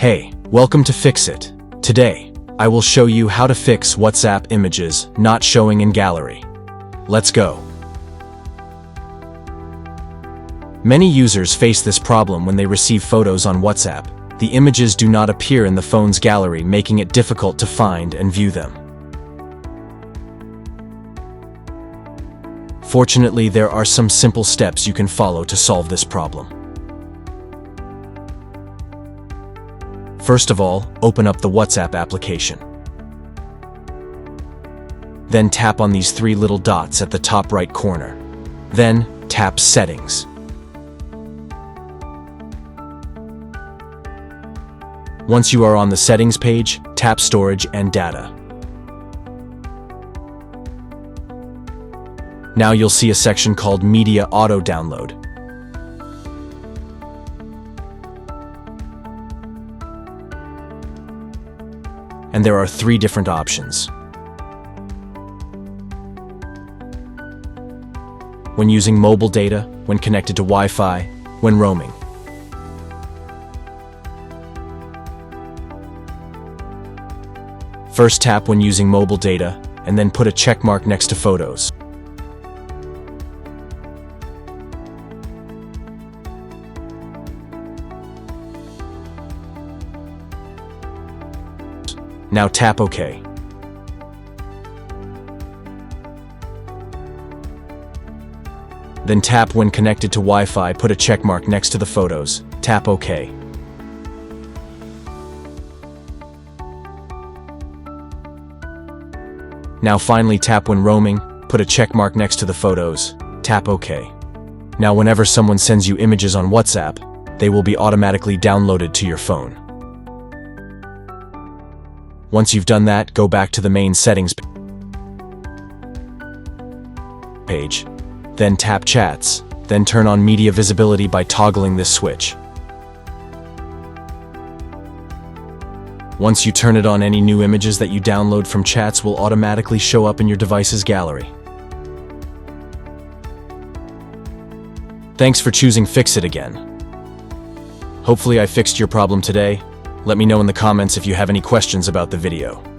Hey, welcome to Fix It. Today, I will show you how to fix WhatsApp images not showing in gallery. Let's go. Many users face this problem when they receive photos on WhatsApp. The images do not appear in the phone's gallery, making it difficult to find and view them. Fortunately, there are some simple steps you can follow to solve this problem. First of all, open up the WhatsApp application. Then tap on these three little dots at the top right corner. Then, tap Settings. Once you are on the Settings page, tap Storage and Data. Now you'll see a section called Media Auto Download. And there are three different options. When using mobile data, when connected to Wi-Fi, when roaming. First tap when using mobile data, and then put a check mark next to photos. Now tap OK. Then tap when connected to Wi-Fi, put a check mark next to the photos, tap OK. Now finally tap when roaming, put a check mark next to the photos, tap OK. Now whenever someone sends you images on WhatsApp, they will be automatically downloaded to your phone. Once you've done that, go back to the main settings page. Then tap Chats, then turn on media visibility by toggling this switch. Once you turn it on, any new images that you download from chats will automatically show up in your device's gallery. Thanks for choosing Fix It again. Hopefully I fixed your problem today. Let me know in the comments if you have any questions about the video.